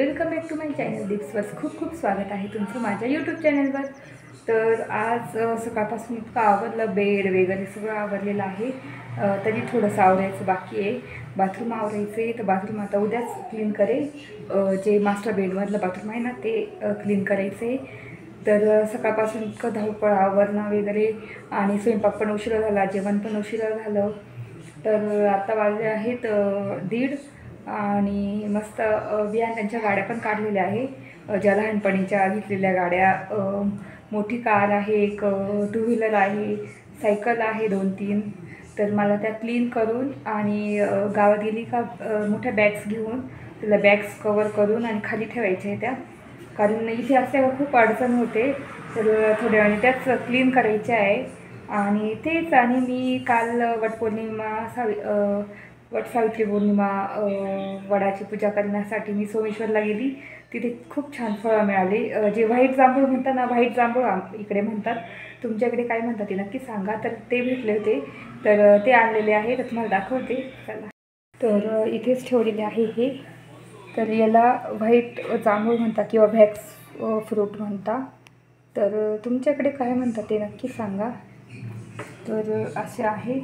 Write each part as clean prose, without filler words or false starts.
Welcome back to my channel डिप्सवर खूप खूप स्वागत आहे तुमचं माझ्या यूट्यूब चॅनलवर। तर आज सकाळपासून इतकं आवरलं, बेड वगैरे सगळं आवरलेलं आहे। तरी थोडंसं आवरायचं बाकी आहे। बाथरूम आवरायचं आहे, तर बाथरूम आता उद्याच क्लीन करेल। जे मास्टर बेडमधलं बाथरूम आहे ना ते क्लीन करायचं आहे। तर सकाळपासून इतकं धावपळ, आवरणं वगैरे आणि स्वयंपाक पण उशिरा झाला, जेवण पण उशिरा झालं। तर आता वाजले आहेत 1:30 आणि मस्त विहान त्यांच्या गाड्या पण काढलेल्या आहे, ज्या लहानपणीच्या घेतलेल्या गाड्या। मोठी कार आहे, एक टू व्हीलर आहे, सायकल आहे 2-3। तर मला त्या क्लीन करून आणि गावात गेली का मोठ्या बॅग्स घेऊन त्याला बॅग्स कवर करून आणि खाली ठेवायच्या आहे त्या, कारण इथे असल्यावर खूप अडचण होते। तर थोड्या वेळाने त्याच क्लीन करायच्या आहे। आणि तेच, आणि मी काल वटसावित्री पौर्णिमा वडाची पूजा करण्यासाठी मी सोमेश्वरला गेली। तिथे खूप छान फळं मिळाली, जे व्हाईट जांभूळ म्हणतात ना, व्हाईट जांभूळ इकडे म्हणतात, तुमच्याकडे काय म्हणतात ते नक्की सांगा। तर ते भेटले होते, तर ते आणलेले आहे, तर तुम्हाला दाखवते चला। तर इथेच ठेवलेले आहे हे। तर याला व्हाईट जांभूळ म्हणतात किंवा व्हॅक्स फ्रूट म्हणतात। तर तुमच्याकडे काय म्हणतात ते नक्की सांगा। तर असे आहे,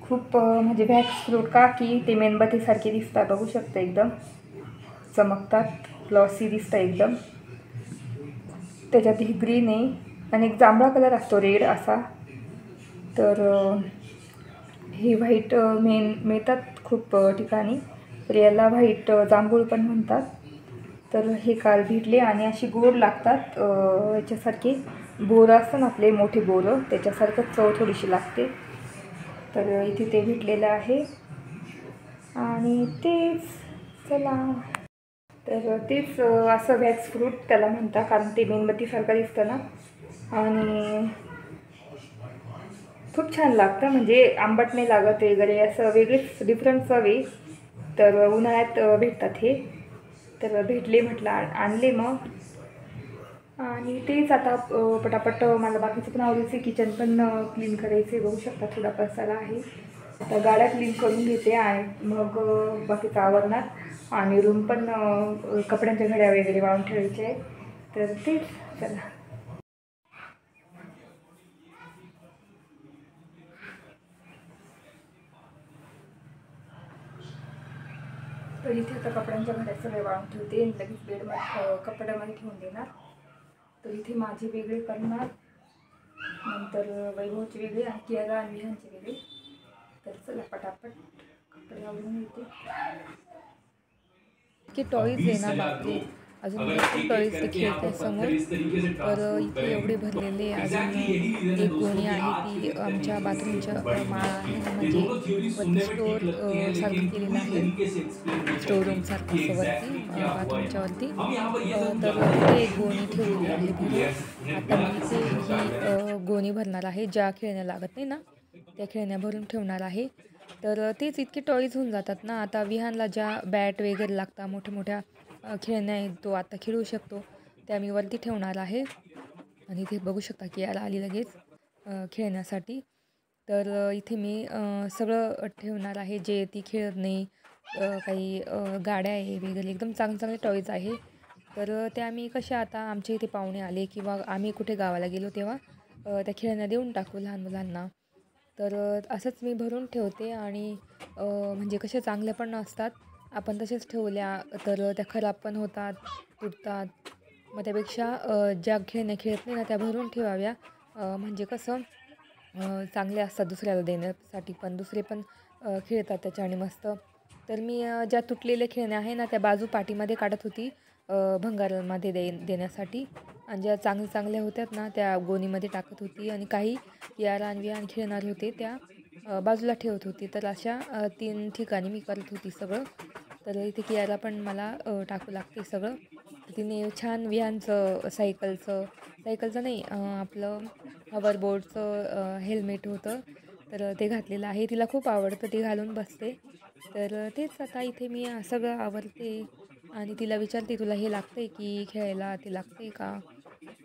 खूप म्हणजे व्हॅक्स फ्रूट का की ते मेणबत्तीसारखे दिसतात, बघू शकता, एकदम चमकतात, ग्लॉसी दिसतं एकदम। त्याच्यात ही ग्रीन आहे आणि एक जांभळा कलर असतो, रेड असा। तर हे व्हाईट मिळतात खूप ठिकाणी, तर याला व्हाईट जांभूळ पण म्हणतात। तर हे काल भेटले आणि अशी गोड लागतात, याच्यासारखे बोरं असतं ना आपले मोठे बोरं, त्याच्यासारखं चव थोडीशी लागते। तर इथे ते भेटलेलं आहे आणि तेच चला। तर तेच असं व्हॅक्स फ्रूट त्याला म्हणतात, कारण ते मेणबत्तीसारखं दिसतं ना, आणि खूप छान लागतं, म्हणजे आंबट नाही लागत वगैरे, असं वेगळीच डिफरंट चव आहे। तर उन्हाळ्यात भेटतात हे, तर भेटले म्हटलं आणले मग। आणि तेच आता पटापट मला बाकीचं पण आवडायचं, किचन पण क्लीन करायचे, बघू शकता थोडा पसारा आहे। आता गाड्या क्लीन करून घेते आणि मग बाकीचं आवरणार, आणि रूम पण कपड्यांच्या घड्या वगैरे वाळून ठेवायचे आहे। तर तेच चला। तर इथे आता कपड्यांच्या घड्या सगळे वाळून ठेवते, लगेच बेडमध्ये कपड्यामध्ये ठेवून देणार। तर इथे माझे वेगळे करणार, नंतर वैभवचे वेगळे आणि कियारा आणि विहानचे वेगळे। तर चला पटापट कपडे आवरून येते। इतके टॉईज आहे ना, बापरे, अजून भरपूर टॉईज ते खेळत आहे समोर। तर इथे एवढे भरलेले, अजून एक गोणी आहे ती आमच्या बाथरूमच्या माळा आहे ना, म्हणजे वरती स्टोर सारखं केलेलं आहे, स्टोर रूम सारखं असं वरती बाथरूमच्या वरती। तर तिथे एक गोणी ठेवलेली आहे भरून। आता मी इथे ही गोणी भरणार आहे, ज्या खेळण्या लागत नाही ना त्या खेळण्या भरून ठेवणार आहे। तर तेच इतके टॉईज होऊन जातात ना, आता विहानला ज्या बॅट वगैरे लागतात, मोठ्या मोठ्या खेळण्या आहेत, तो आता खेळू शकतो, त्या मी वरती ठेवणार आहे। आणि इथे बघू शकता की याला आली लगेच खेळण्यासाठी। तर इथे मी सगळं ठेवणार आहे, जे ती खेळत नाही, काही गाड्या आहे वगैरे, एकदम चांगले चांगले टॉईज आहे। तर त्या मी कशा, आता आमच्या इथे पाहुणे आले किंवा आम्ही कुठे गावाला गेलो तेव्हा त्या खेळण्या देऊन टाकू लहान मुलांना। तर असंच मी भरून ठेवते, आणि म्हणजे कशा चांगल्या पण असतात, आपण तसेच ठेवल्या तर त्या खराब पण होतात, तुटतात। मग त्यापेक्षा ज्या खेळण्या खेळत नाही ना त्या भरून ठेवाव्या, म्हणजे कसं चांगले असतात दुसऱ्याला देण्यासाठी, पण दुसरे पण खेळतात त्याच्याने मस्त। तर मी ज्या तुटलेल्या खेळण्या आहे ना त्या बाजू पाठीमध्ये काढत होती भंगारामध्ये देण्यासाठी, आणि ज्या चांगल्या चांगल्या होत्यात ना त्या गोणीमध्ये टाकत होती, आणि काही कियारा आणि विहान खेळणारे होते त्या बाजूला ठेवत होती। तर अशा 3 ठिकाणी मी करत होती सगळं। तर इथे कियारा पण मला टाकू लागते सगळं। तिने छान विहानचं सायकलचं नाही, आपलं हॉवरबोर्डचं हेल्मेट होतं, तर ते घातलेलं आहे, तिला खूप आवडतं, ते घालून बसते। तर तेच आता इथे मी सगळं आवरते आणि तिला विचारते, तुला हे लागतंय की खेळायला ते लागते का?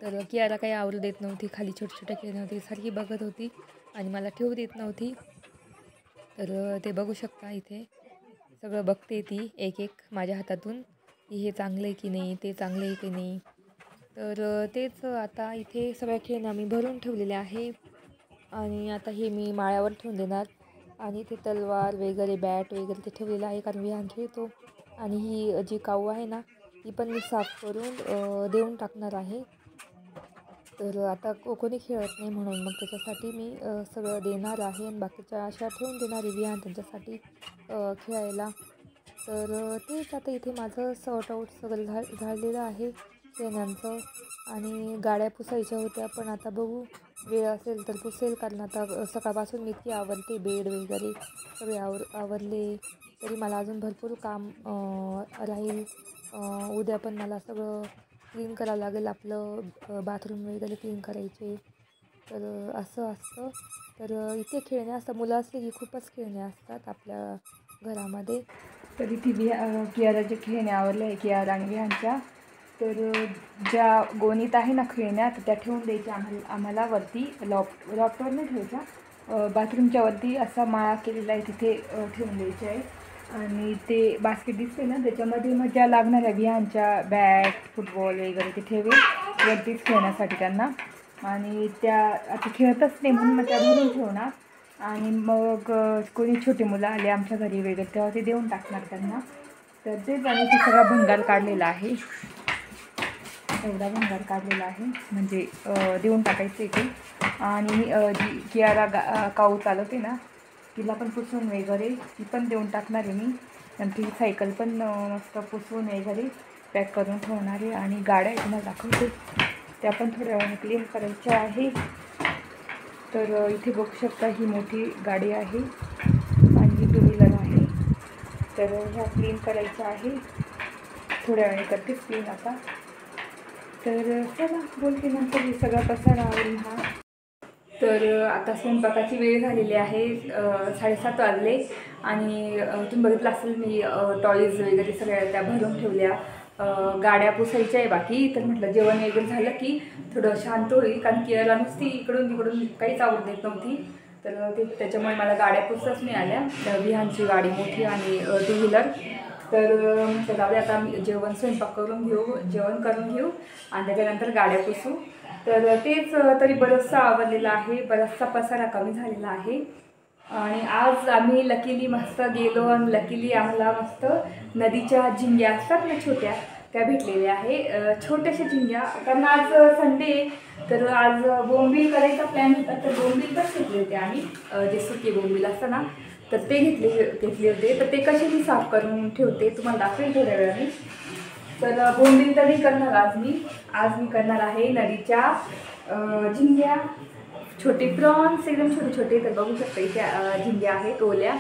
तर कियारा काही आवरू देत नव्हती, खाली छोट्या छोट्या खेळण्या होती, सारखी बघत होती आणि मला ठेवू देत नव्हती। तर ते बघू शकता इथे सगळं बघते ती एक माझ्या हातातून, की हे चांगलं आहे की नाही, ते चांगलं आहे की नाही. तर तेच आता इथे सगळ्या खेळण्या आम्ही भरून ठेवलेल्या आहे आणि आता हे मी माळ्यावर ठेवून देणार आणि ते तलवार वगैरे बॅट वगैरे ते ठेवलेलं आहे कारण विहान खेळतो. आणि ही जी काऊ आहे ना, ती पण मी साफ करून देऊन टाकणार आहे. तर आता कोणी खेळत नाही म्हणून मग त्याच्यासाठी मी सगळं देणार आहे आणि बाकीच्या अशा ठेवून देणार आहे विहान त्यांच्यासाठी खेळायला. तर तेच आता इथे माझं सॉर्ट आऊट सगळं झालेलं आहे खेळण्यांचं. आणि गाड्या पुसायच्या होत्या पण आता बघू वेळ असेल तर पुसेल कारण आता सकाळपासून मी इतकी आवरते बेड वगैरे सगळे आवरले. तरी मला अजून भरपूर काम राहील. उद्या पण मला सगळं क्लीन करावं लागेल, आपलं बाथरूम वगैरे क्लीन करायचे. तर असं असतं. तर इथे खेळण्या असतात, मुलं असले की खूपच खेळण्या असतात आपल्या घरामध्ये. तरी ती कियाराचे खेळणे आवडले आहे कियारा आणि विहानच्या. तर ज्या गोणीत आहे ना खेळण्या तर त्या ठेवून द्यायच्या आम्हाला वरती लॉफ्टवर नाही ठेवायच्या, बाथरूमच्या वरती असा माळा केलेला आहे तिथे ठेवून द्यायचे आहे. आणि ते बास्केट दिसते ना त्याच्यामध्ये मग ज्या लागणाऱ्या विहानच्या बॅट फुटबॉल वगैरे ते ठेवेल वरतीच खेळण्यासाठी त्यांना. आणि त्या आता खेळतच नाही म्हणून मग त्या भरून ठेवणार. आणि मग कोणी छोटी मुलं आले आमच्या घरी वगैरे तेव्हा ते देऊन टाकणार त्यांना. तर तेच आणि ते सगळा भंगार काढलेला आहे, एवढा भंगार काढलेला आहे म्हणजे देऊन टाकायचं ते. आणि जी कियारा काऊ चालवते ना तिला पण पुसून वगैरे ती पण देऊन टाकणार आहे मी. आणि ती सायकल पण मस्त पुसून वगैरे पॅक करून ठेवणार आहे. आणि गाड्या तुम्हाला दाखवते त्या पण थोड्या वेळाने क्लीन करायच्या आहे. तर इथे बघू शकता ही मोठी गाडी आहे आणि ही 2 व्हीलर आहे. तर ह्या क्लीन करायच्या आहे, थोड्या वेळाने करतेच क्लीन आता. तर चला बोलते नंतर हे सगळा पसारा आवडेल हा. तर आता स्वयंपाकाची वेळ झालेली आहे, 7:30 वाजले. आणि तुम्ही बघितलं असेल मी टॉयज वगैरे सगळ्या त्या भरून ठेवल्या. गाड्या पुसायच्या आहे बाकी. तर म्हटलं जेवण वगैरे झालं की थोडं शांत होईल कारण की याला नुसती इकडून तिकडून काहीच आवड देत नव्हती. तर त्याच्यामुळे मला गाड्या पुसताच नाही आल्या, विहानची गाडी मोठी आणि 2 व्हीलर. तर म्हटलं जाऊ दे आता जेवण स्वयंपाक करून घेऊ, जेवण करून घेऊ आणि त्याच्यानंतर गाड्या पुसू. तर तेच तरी बरंचसं आवडलेलं आहे, बराचसा पसारा कमी झालेला आहे. आणि आज आम्ही लकीली मस्त गेलो आणि लकीली आम्हाला मस्त नदीच्या झिंग्या असतात ना छोट्या त्या भेटलेल्या आहे, छोट्याशा झिंग्या. कारण आज संडे तर आज बोंबील करायचा प्लॅन होता. तर बोंबील पण घेतले होते आम्ही, जे सुके बोंबील असतं ना तर ते घेतले होते. तर ते कसे मी साफ करून ठेवते तुम्हाला दाखवेल थोड्या वेळाने. तर बोंबील तरी करणार आज मी करणार आहे नदीच्या झिंग्या, छोटे प्रॉन्स एकदम छोटे छोटे. तर बघू शकता इथे झिंग्या आहेत ओल्या,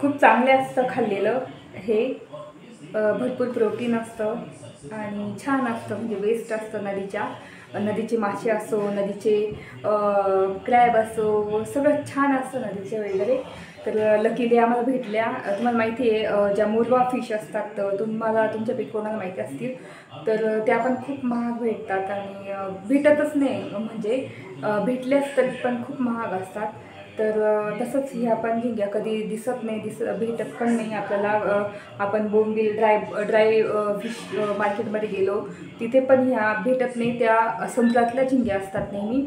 खूप चांगले असतं खाल्लेलं हे, भरपूर प्रोटीन असतं आणि छान असतं म्हणजे बेस्ट असतं. नदीचे मासे असो, नदीचे क्रॅब असो, सगळं छान असतं नदीचे वगैरे. तर लकीली आम्हाला भेटल्या. तुम्हाला माहिती आहे ज्या मुरवा फिश असतात तुमच्यापैकी कोणाला माहिती असतील तर त्या पण खूप महाग भेटतात आणि भेटतच नाही, म्हणजे भेटल्याच तरी पण खूप महाग असतात. तर तसंच ह्या पण झिंग्या कधी दिसत नाही, भेटत पण नाही आपल्याला. आपण बोंबील ड्राय फिश मार्केटमध्ये गेलो तिथे पण ह्या भेटत नाही, त्या समुद्रातल्या झिंग्या असतात नेहमी.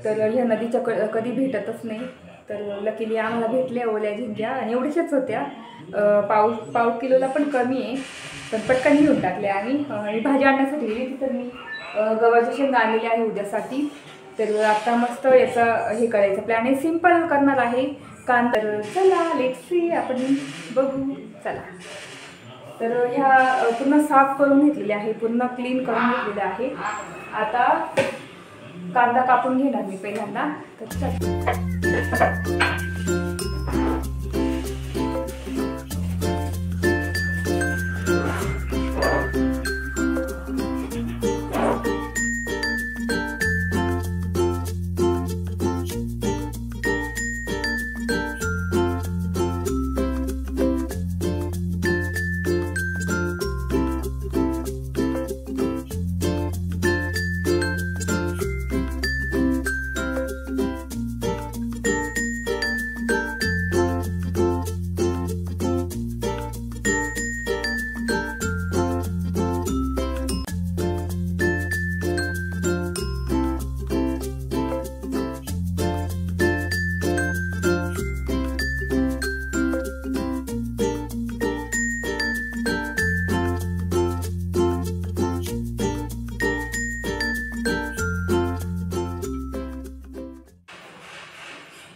तर ह्या नदीच्या कधी भेटतच नाही. तर लकीली आम्हाला भेटल्या ओल्या झिंग्या आणि एवढ्याशाच होत्या, पाव किलोला पण कमी आहे. पण पटकन घेऊन टाकल्या आम्ही भाजी आणण्यासाठी गेली तर मी गव्हाच्या शेंगा आणलेल्या आहे उद्यासाठी. तर आता मस्त याचा हे करायचं प्लॅन आहे, सिंपल करणार आहे कांदा. तर चला लेट्स सी, आपण बघू चला. तर ह्या पूर्ण साफ करून घेतलेल्या आहे, पूर्ण क्लीन करून घेतलेल्या आहे. आता कांदा कापून घेणार मी पहिल्यांदा. तर चला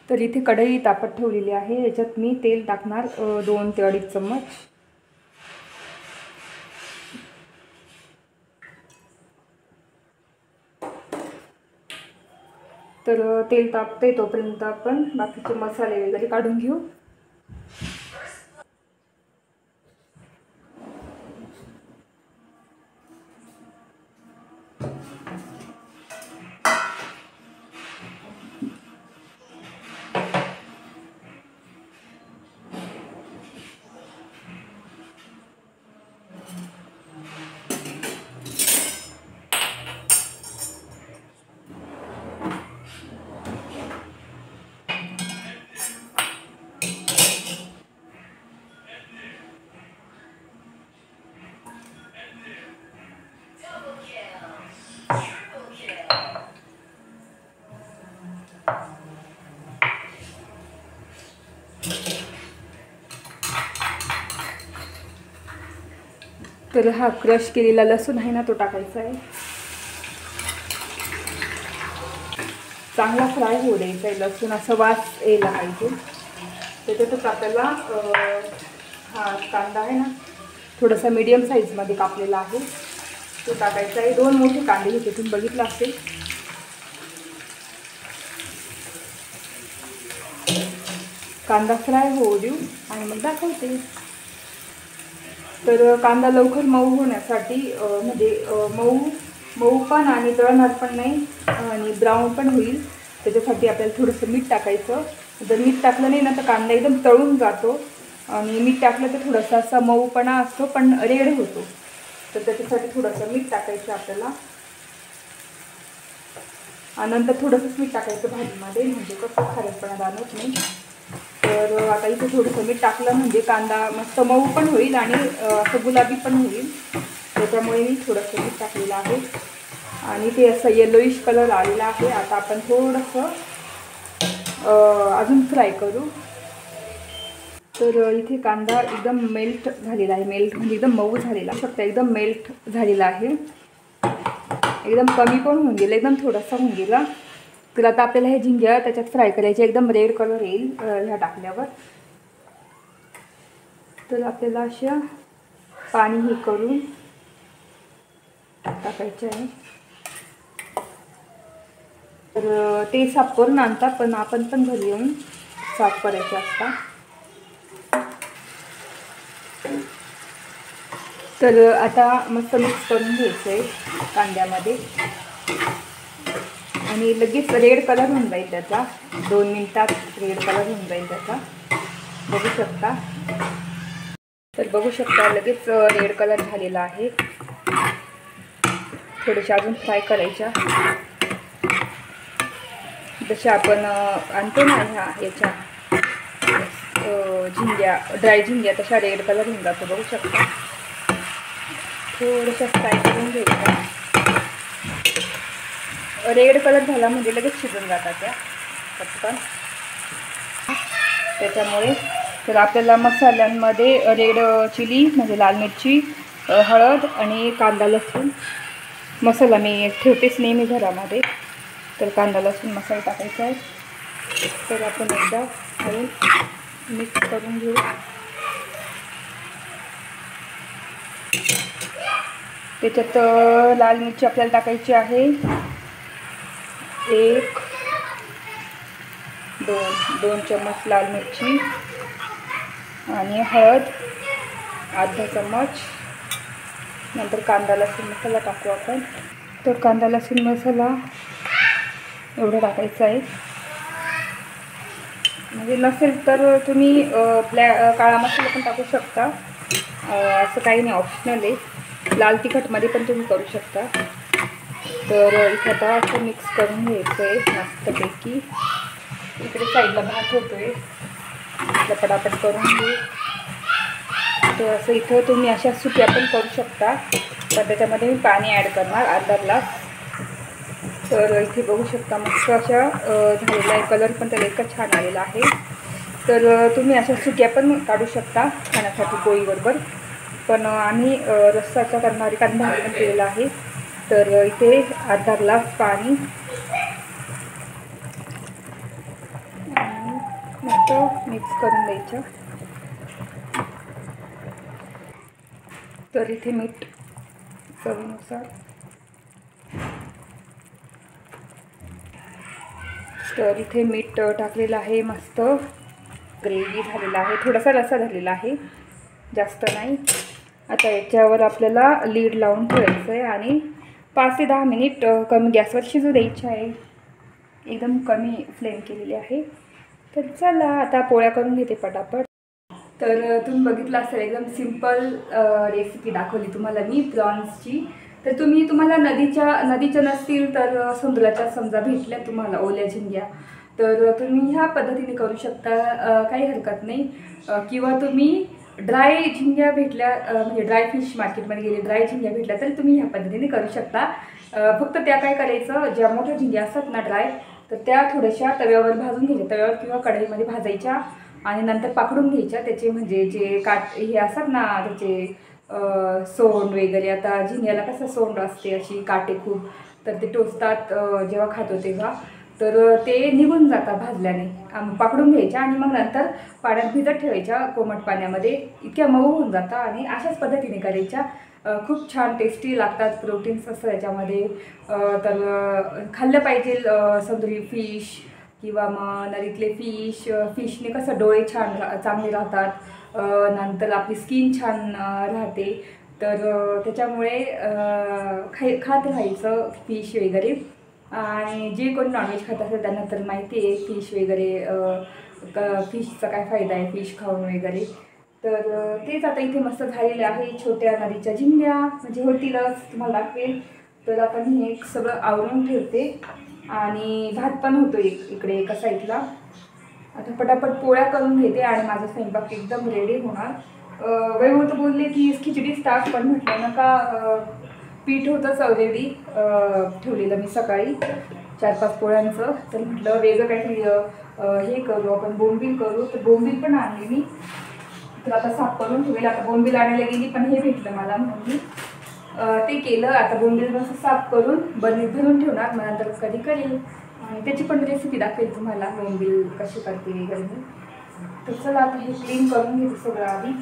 तर इथे कढई तापत ठेवलेली आहे, याच्यात मी तेल टाकणार 2 ते 2.5 चम्मच. तर तेल तापते तोपर्यंत आपण बाकीचे मसाले वगैरे काढून घेऊ. तर हा क्रश केलेला लसूण आहे ना, तो टाकायचा आहे. चांगला फ्राय होऊ द्यायचा आहे लसूण, असा वास यायला पाहिजे. त्याच्यातच आपल्याला हा कांदा आहे ना, थोडासा मीडियम साईजमध्ये कापलेला आहे, तो टाकायचा आहे. 2 मोठे कांदे घेते, तुम्ही बघितलं असेल. कांदा फ्राय होऊ देऊ आणि मग दाखवते. तर कांदा लवकर मऊ होण्यासाठी म्हणजे मऊ पण आणि तळणार पण नाही आणि ब्राऊन पण होईल, त्याच्यासाठी आपल्याला थोडंसं मीठ टाकायचं. जर मीठ टाकलं नाही ना तर कांदा एकदम तळून जातो, आणि मीठ टाकलं तर थोडासा असा मऊपणा असतो पण रेड होतो. तर त्याच्यासाठी थोडंसं मीठ टाकायचं आपल्याला. आणि नंतर थोडंसंच मीठ टाकायचं भाजीमध्ये, म्हणजे कसं खारटपणा जाणवत नाही. तर आता इथे थोडंसं मीठ टाकलं म्हणजे कांदा मस्त मऊ पण होईल आणि असं गुलाबी पण होईल, त्याच्यामुळे मी थोडंसं मीठ टाकलेलं आहे. आणि ते असं येलोइश कलर आलेला आहे. आता आपण थोडंसं अजून फ्राय करू. तर इथे कांदा एकदम मेल्ट झालेला आहे, मेल्ट म्हणजे एकदम मऊ झालेला, फक्त एकदम मेल्ट झालेला आहे. एकदम कमी पण होऊन गेला, एकदम थोडासा होऊन गेला. तर आता आपल्याला हे झिंग्या त्याच्यात फ्राय करायचे, एकदम रेड कलर येईल ह्या टाकल्यावर. तर आपल्याला अशा पाणी हे करून टाकायचे आहे. तर ते साफ करून आणतात, पण आपण पण घरी येऊन साफ करायचे असतात. तर आता मस्त मिक्स करून घ्यायचं आहे कांद्यामध्ये, आणि लगेच रेड कलर होऊन जाईल त्याचा. 2 मिनिटात रेड कलर होऊन जाईल त्याचा, बघू शकता. तर बघू शकता लगेच रेड कलर झालेला आहे. थोडेसे अजून फ्राय करायच्या, जसे आपण आणतो ना याच्या झिंग्या, ड्राय झिंग्या, तशा रेड कलर होऊन जातो, बघू शकता. थोडंसं फ्राय करून घ्यायचा. रेड कलर झाला म्हणजे लगेच शिजून जातात त्या पटकन, त्याच्यामुळे. तर आपल्याला मसाल्यांमध्ये रेड चिली म्हणजे लाल मिरची, हळद आणि कांदा लसूण मसाला मी ठेवतेच नेहमी घरामध्ये. तर कांदा लसूण मसाला टाकायचा आहे. तर आपण एकदा हळून मिक्स करून घेऊ. त्याच्यात लाल मिरची आपल्याला टाकायची आहे 2 चम्मच लाल मिरची, आणि हळद अर्धा चम्मच. नंतर कांदा लसूण मसाला टाकू आपण. तर कांदा लसूण मसाला एवढं टाकायचं आहे. म्हणजे नसेल तर तुम्ही काळा मसाला पण टाकू शकता, असं काही नाही, ऑप्शनल आहे. लाल तिखटमध्ये पण तुम्ही करू शकता. तर इथे आता असं मिक्स करून घ्यायचं आहे मस्तपैकी. इकडे साईडला भात होतोय, पटापट करून घेऊ. तर असं इथं तुम्ही अशा सुक्या पण करू शकता, पण त्याच्यामध्ये मी पाणी ॲड करणार अर्धा ग्लास. तर इथे बघू शकता मस्त अशा झालेला आहे, कलर पण त्याला इतका छान आलेला आहे. तर तुम्ही अशा सुक्या पण काढू शकता खाण्यासाठी पोळीबरोबर, पण आम्ही रस्साचा करणारी कांदा पण केलेला आहे. तर इथे अर्धा ग्लास पाणी, मस्त मिक्स करून द्यायचं. तर इथे मीठ चवीनुसार. तर इथे मीठ टाकलेलं आहे. मस्त ग्रेव्ही झालेला आहे. थोडासा रस्सा झालेला आहे, जास्त नाही. आता याच्यावर आपल्याला लीड लावून ठेवायचं आहे आणि 5 ते 10 मिनिट कमी गॅसवर शिजू द्यायचे आहे. एकदम कमी फ्लेम केलेली आहे. तर चला आता पोळ्या करून घेते पटापट. तर तुम्ही बघितलं असेल एकदम सिंपल रेसिपी दाखवली तुम्हाला मी प्रॉन्सची. तर तुम्हाला नदीच्या नसतील तर समुद्राच्या समजा भेटल्या तुम्हाला ओल्या झिंग्या, तर तुम्ही ह्या पद्धतीने करू शकता, काही हरकत नाही. किंवा तुम्ही ड्राय झिंग्या भेटल्या, म्हणजे ड्राय फिश मार्केटमध्ये गेले ड्राय झिंग्या भेटल्या तर तुम्ही ह्या पद्धतीने करू शकता. फक्त त्या काय करायचं, ज्या मोठ्या झिंग्या असतात ना ड्राय, तर त्या थोड्याशा तव्यावर भाजून घ्यायच्या, तव्यावर किंवा कढईमध्ये भाजायच्या आणि नंतर पाकडून घ्यायच्या. त्याचे म्हणजे जे हे असतात ना त्याचे सोंड वगैरे, आता झिंग्याला कसं सोंड असते अशी काटे खूप, तर ते टोचतात जेव्हा खातो तेव्हा, तर ते निघून जातात भाजल्याने. पाकडून घ्यायच्या आणि मग नंतर पाण्यात भिजत ठेवायच्या कोमट पाण्यामध्ये. इतक्या मऊ होऊन जातात आणि अशाच पद्धतीने करायच्या. खूप छान टेस्टी लागतात. प्रोटीन्स असतात याच्यामध्ये. तर खाल्लं पाहिजे समुद्री फिश किंवा मग नदीतले फिशने कसं डोळे चांगले राहतात, नंतर आपली स्किन छान राहते. तर त्याच्यामुळे खात राहायचं फिश वगैरे. आणि जे कोणी नॉनव्हेज खात असेल त्यांना तर माहिती आहे फिश वगैरे, फिशचा काय फायदा आहे फिश खाऊन वगैरे. तर तेच आता इथे मस्त झालेले आहे. छोट्या नदीच्या झिंग्या म्हणजे होतीलच, तुम्हाला दाखवेल. तर आता मी एक सगळं आवरून ठेवते आणि भात पण होतो इकडे एका साईडला. आता पटापट पोळ्या करून घेते आणि माझा स्वयंपाक एकदम रेडी होणार. वैभव तर बोलले की खिचडीच टाक, पण म्हटलं नका, पीठ होतंच ऑलरेडी ठेवलेलं मी सकाळी 4-5 पोळ्यांचं. तर म्हटलं वेगळं काहीतरी हे करू आपण, बोंबील करू. तर बोंबील पण आणली मी, तर आता साफ करून ठेवेल. आता बोंबील आणायला गेली पण हे भेटलं मला म्हणून मी ते केलं. आता बोंबील मस्त साफ करून बरणीत भरून ठेवणार, मग नंतर कधी करेल आणि त्याची पण रेसिपी दाखवेल तुम्हाला बोंबील कशी करते वगैरे मी. तर चला आता हे क्लीन करून घेते सगळं आधी.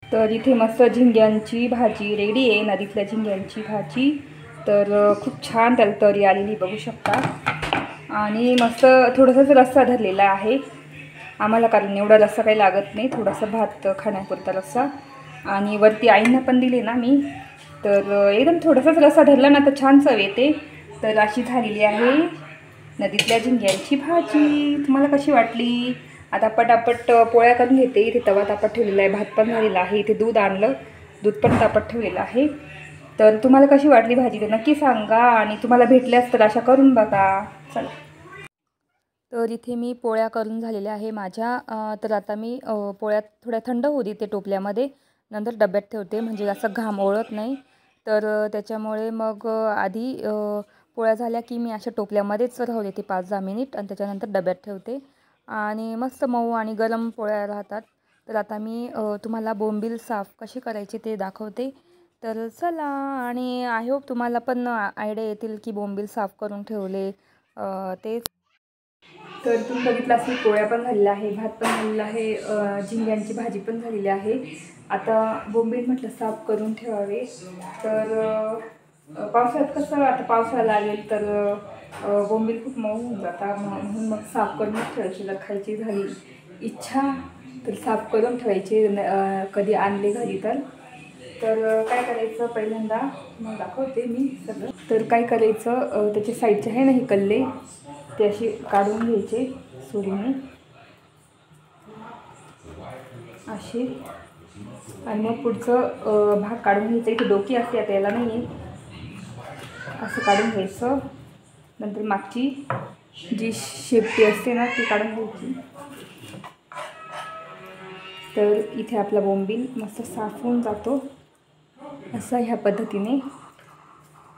तर इथे मस्त झिंग्यांची भाजी रेडी आहे, नदीतल्या झिंग्यांची भाजी. तर खूप छान त्याला तरी आलेली बघू शकता. आणि मस्त थोडासाच रस्सा धरलेला आहे आम्हाला, कारण एवढा रस्सा काही लागत नाही, थोडासा भात खाण्यापुरता रस्सा. आणि वरती आईंना पण दिले ना मी, तर एकदम थोडासाच रस्सा धरला ना तर छान चव येते. तर अशी झालेली आहे नदीतल्या झिंग्यांची भाजी. तुम्हाला कशी वाटली? आता पटापट पोळ्या करून घेते. इथे तवा तापत ठेवलेला आहे, भात पण झालेला आहे. इथे दूध आणलं, दूध पण तापत ठेवलेलं आहे. तर तुम्हाला कशी वाटली भाजी ते नक्की सांगा आणि तुम्हाला भेटल्यास तर अशा करून बघा. चला, तर इथे मी पोळ्या करून झालेल्या आहे माझ्या. तर आता मी पोळ्या थोड्या थंड होऊ देते टोपल्यामध्ये, नंतर डब्यात ठेवते म्हणजे असं घाम ओळत नाही. तर त्याच्यामुळे मग आधी पोळ्या झाल्या की मी अशा टोपल्यामध्येच राहू देते 5-10 मिनिट आणि त्याच्यानंतर डब्यात ठेवते आणि मस्त मऊ आणि गरम पोळ्या राहतात. तर आता मी तुम्हाला बोंबील साफ कशी करायची ते दाखवते. तर चला, आणि आय होप तुम्हाला पण आयडिया येतील की बोंबील साफ करून ठेवले ते. तर तुम्ही बघितलं असेल पोळ्या पण झालेल्या आहे, भात पण झालेला आहे, झिंग्यांची भाजी पण झालेली आहे. आता बोंबील म्हटलं साफ करून ठेवावे. तर पावसाळ्यात कसं, आता पावसाळा लागेल तर बोंबील खूप मऊ होऊन जातात, म्हणून मग साफ करूनच ठेवायची. जर खायची झाली इच्छा तर साफ करून ठेवायचे कधी आणले घरी तर काय करायचं पहिल्यांदा मग दाखवते मी सगळं. तर काय करायचं त्याचे साईडचे आहे ना हे कल्ले ते असे काढून घ्यायचे सुरीने असे आणि मग पुढचं भाग काढून घ्यायचं. इथे डोकी असते आता याला नाही आहे असं काढून घ्यायचं. नंतर मागची जी शेपटी असते ना ती काढून घ्यायची. तर इथे आपला बोंबील मस्त साफ होऊन जातो असा ह्या पद्धतीने.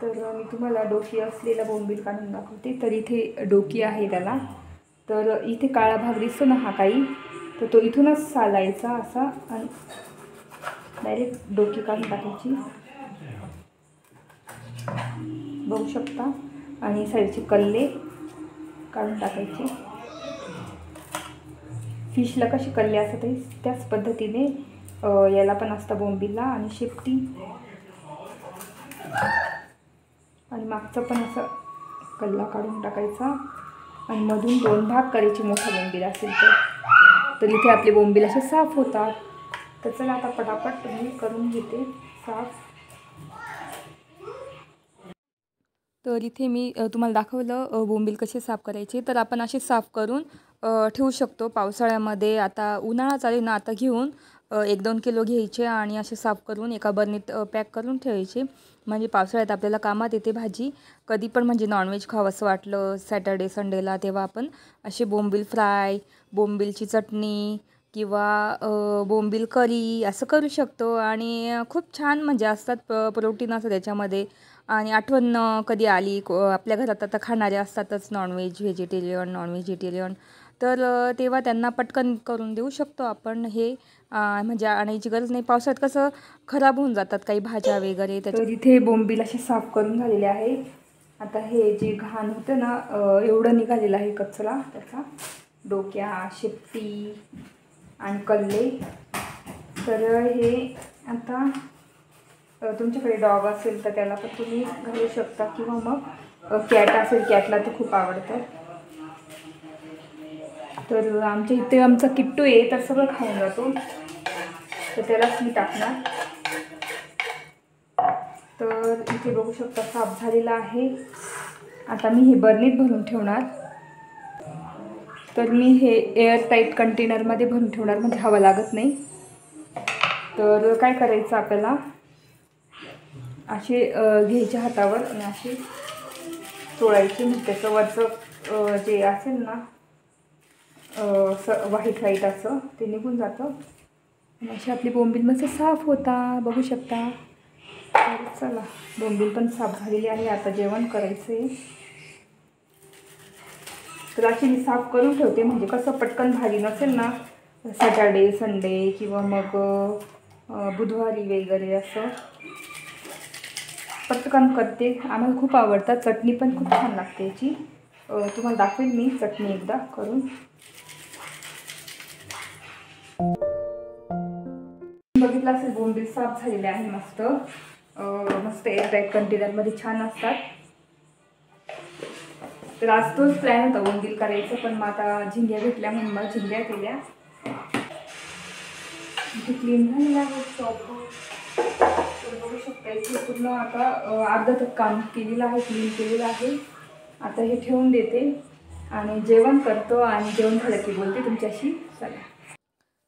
तर मी तुम्हाला डोकी असलेला बोंबील काढून दाखवते. तर इथे डोकी आहे त्याला. तर इथे काळा भाग दिसतो ना हा काही, तर तो इथूनच सालायचा असा आणि डायरेक्ट डोकी काढून टाकायची बघू शकता. आणि साईडचे कल्ले काढून टाकायचे. फिशला कसे कल्ले असतात त्याच पद्धतीने याला पण असतं बोंबीला. आणि शेपटी आणि मागचं पण असं कल्ला काढून टाकायचा आणि मधून 2 भाग करायचे मोठा बोंबील असेल तर इथे आपले बोंबील असे साफ होतात. तर चला आता पटापट मी करून घेते साफ. तर इथे मी तुम्हाला दाखवलं बोंबील कसे साफ करायचे. तर आपण असे साफ करून ठेवू शकतो पावसाळ्यामध्ये. आता उन्हाळा चालू ना, आता घेऊन 1-2 किलो घ्यायचे आणि असे साफ करून एका बरणीत पॅक करून ठेवायचे. म्हणजे पावसाळ्यात आपल्याला कामात येते भाजी. कधी पण म्हणजे नॉनव्हेज खावंसं वाटलं सॅटर्डे संडेला तेव्हा आपण असे बोंबील फ्राय, बोंबीलची चटणी किंवा बोंबील करी असं करू शकतो. आणि खूप छान म्हणजे असतात, प्रोटीन असतं त्याच्यामध्ये. आणि आठवण कधी आली आपल्या घरात आता खाणारे असतातच नॉन व्हेजिटेरियन, तर तेव्हा त्यांना पटकन करून देऊ शकतो आपण हे. म्हणजे आणायची गरज नाही. पावसाळ्यात कसं खराब होऊन जातात काही भाज्या वगैरे. तर इथे बोंबील असे साफ करून झालेले आहे. आता हे जे घाण होतं ना एवढं निघालेलं आहे कचरा त्याचा, डोक्या, शेपटी आणि कल्ले. तर हे आता तुमच्याकडे डॉग असेल तर त्याला पण तुम्ही घालू शकता किंवा मग कॅट असेल, कॅटला तर खूप आवडतं. तर आमच्या इथे आमचा किट्टू आहे तर सगळं खाऊन जातो, तर त्यालाच मी टाकणार. तर इथे बघू शकता साफ झालेला आहे. आता मी हे बरणीत भरून ठेवणार. तर मी हे एअरटाईट कंटेनरमध्ये भरून ठेवणार म्हणजे हवा लागत नाही. तर काय करायचं आपल्याला असे घ्यायचे हातावर आणि असे चोळायचे. म्हणजे त्याचं वरचं जे असेल ना व्हाईट असं ते निघून जातं. आणि अशी आपली बोंबील मस्त साफ होता बघू शकता. तर चला बोंबील पण साफ झालेली आहे. आता जेवण करायचं आहे. तर अशी मी साफ करून ठेवते म्हणजे कसं पटकन भाजी नसेल ना सॅटर्डे संडे किंवा मग बुधवारी वगैरे असं पटकन करते. आम्हाला खूप आवडतात. चटणी पण खूप छान लागते याची. तुम्हाला दाखवेल मी चटणी एकदा करून. बघितलं असेल बोंबील साफ झालेले आहे मस्त मस्त एअरटाईट कंटेनरमध्ये छान असतात. तर आज तोच प्लॅन होता बोंबील करायचं, पण मग आता झिंग्या भेटल्या म्हणून मग झिंग्या केल्या. इथे क्लीन झालेलं आहे शॉप. बघू शकता इथे पूर्ण आता अर्धा तक काम केलेलं आहे, क्लीन केलेलं आहे. आता हे ठेवून देते आणि जेवण करतो आणि जेवण झालं की बोलते तुमच्याशी. चला.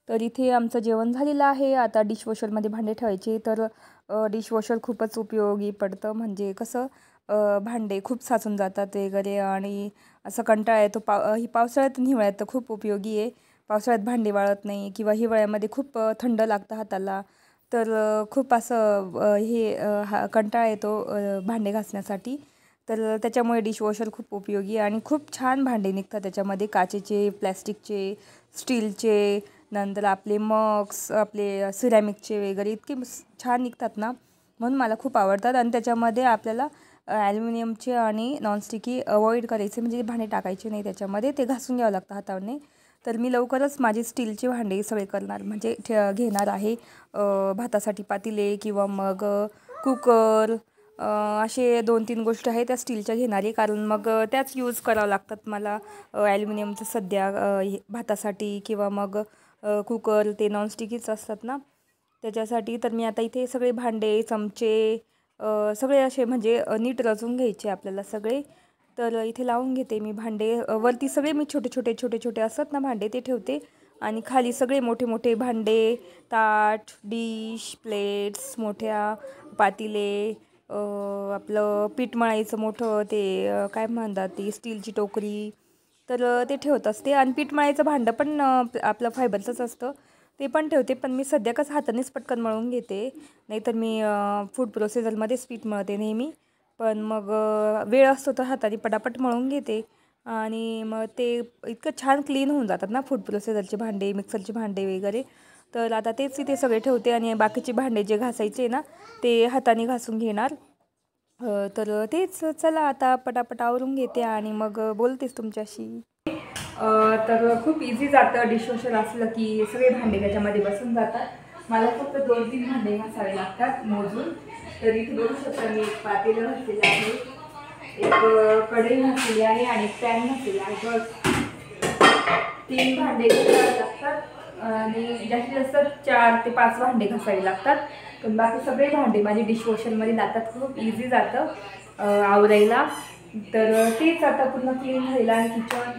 तर इथे आमचं जेवण झालेलं आहे. आता डिशवॉशरमध्ये भांडे ठेवायचे. तर डिशवॉशर खूपच उपयोगी पडतं. म्हणजे कसं भांडे खूप साचून जातात वगैरे आणि असं कंटाळा येतो. ही पावसाळ्यात आणि हिवाळ्यात तर खूप उपयोगी आहे. पावसाळ्यात भांडी वाळत नाही किंवा हिवाळ्यामध्ये खूप थंड लागतं हाताला. तर खूप असं कंटाळा येतो भांडे घासण्यासाठी. तर त्याच्यामुळे डिशवॉशर खूप उपयोगी आणि खूप छान भांडे निघतात त्याच्यामध्ये. काचेचे, प्लॅस्टिकचे, स्टीलचे, नंतर आपले मग्स, आपले सिरॅमिकचे वगैरे इतके छान निघतात ना, म्हणून मला खूप आवडतात. आणि त्याच्यामध्ये आपल्याला ॲल्युमिनियमचे आणि नॉनस्टिकी अवॉइड करायचे, म्हणजे भांडे टाकायचे नाही त्याच्यामध्ये, ते घासून घ्यावं लागतं हाताने. तर मी लवकरच माझे स्टीलचे भांडे सगळे करणार, म्हणजे घेणार आहे. भातासाठी पातेले किंवा मग कुकर असे 2-3 गोष्टी आहेत त्या स्टीलच्या घेणार आहे. कारण मग त्याच यूज करावं लागतात मला. ॲल्युमिनियमचं सध्या भातासाठी किंवा मग कुकर ते नॉनस्टिकीच असतात ना त्याच्यासाठी. तर मी आता इथे सगळे भांडे चमचे सगळे असे म्हणजे नीट रचून घ्यायचे आपल्याला सगळे. तर इथे लावून घेते मी भांडे. वरती सगळे मी छोटे छोटे असतात ना भांडे ते ठेवते आणि खाली सगळे मोठे मोठे भांडे, ताट, डिश, प्लेट्स, मोठ्या पातिले, आपलं पीठ मळायचं मोठं ते काय म्हणतात ती स्टीलची टोकरी, तर ते ठेवत असते. आणि पीठ मळायचं भांडं पण आपलं फायबरचंच असतं ते पण ठेवते. पण मी सध्या कसं हातानेच पटकन मळून घेते, नाहीतर मी फूड प्रोसेसरमध्येच पीठ मळते नेहमी. पण मग वेळ असतो तर हाताने पटापट मळून घेते आणि मग ते इतकं छान क्लीन होऊन जातात ना फूड प्रोसेसरचे भांडे, मिक्सरचे भांडे वगैरे. तर आता तेच इथे सगळे ठेवते आणि बाकीचे भांडे जे घासायचे ना ते हाताने घासून घेणार. तर तेच चला आता पटापट आवरून घेते आणि मग बोलतेच तुमच्याशी. तर खूप इझी जातं डिशवॉशर असलं की सगळे भांडे त्याच्यामध्ये बसून जातात. मला फक्त 2-3 भांडे घासावे लागतात मोजून. तर इथे बघू शकता मी एक पातेलं घातलेलं आहे, एक कढई घातलेली आहे आणि एक पॅन घातलेला आहे. बस 3 भांडे घासावे लागतात आणि जास्तीत जास्त 4 ते 5 भांडे घासावे लागतात. पण बाकी सगळे भांडे माझे डिशवॉशरमध्ये जातात. खूप इझी जातं आवरायला. तर तेच आता पूर्ण क्लीन झालेलं आहे किचन.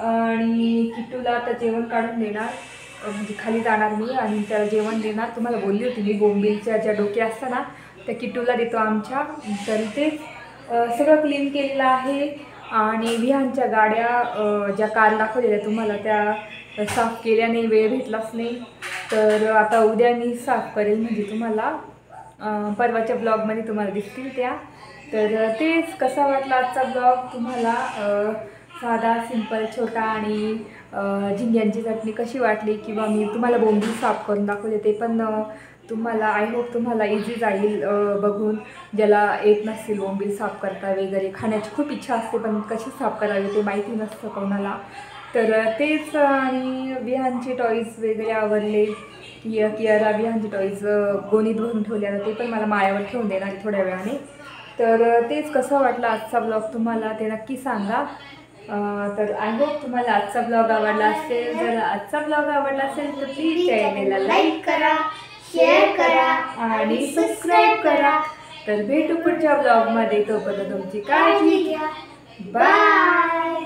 आणि किट्टूला आता जेवण काढून देणार, म्हणजे खाली जाणार मी आणि त्याला जेवण देणार. तुम्हाला बोलली होती मी बोंबिलच्या ज्या डोक्या असतात ना त्या किट्टूला देतो आमच्या. तर ते सगळं क्लीन केलेलं आहे. आणि विहानच्या गाड्या ज्या काल दाखवलेल्या तुम्हाला त्या साफ केल्या नाही, वेळ भेटलाच नाही. तर आता उद्या मी साफ करेल, म्हणजे तुम्हाला परवाच्या ब्लॉगमध्ये तुम्हाला दिसतील त्या. तर तेच कसा वाटला आजचा ब्लॉग तुम्हाला, साधा सिंपल छोटा आणि झिंग्यांची चटणी कशी वाटली, किंवा मी तुम्हाला बोंबील साफ करून दाखवले ते पण तुम्हाला आय होप तुम्हाला इझी जाईल बघून. ज्याला येत नसतील बोंबील साफ करता वगैरे, खाण्याची खूप इच्छा असते पण कशी साफ करावी ते माहिती नसतं कोणाला. तर तेच. आणि विहानचे टॉईज वगैरे आवडले. कियाला विहानचे टॉईज गोणीत भरून ठेवले, ते पण मला माळ्यावर ठेवून देणार थोड्या वेळाने. तर तेच कसा वाटला आजचा ब्लॉग तुम्हाला ते नक्की सांगा. तर आय होप तुम्हाला आजचा ब्लॉग आवडला असेल. जर आजचा ब्लॉग आवडला असेल तर प्लीज चॅनेलला लाईक करा, शेअर करा आणि सबस्क्राईब करा. तर भेटू पुढच्या ब्लॉगमध्ये. तोपर्यंत तुमची काळजी घ्या. बाय.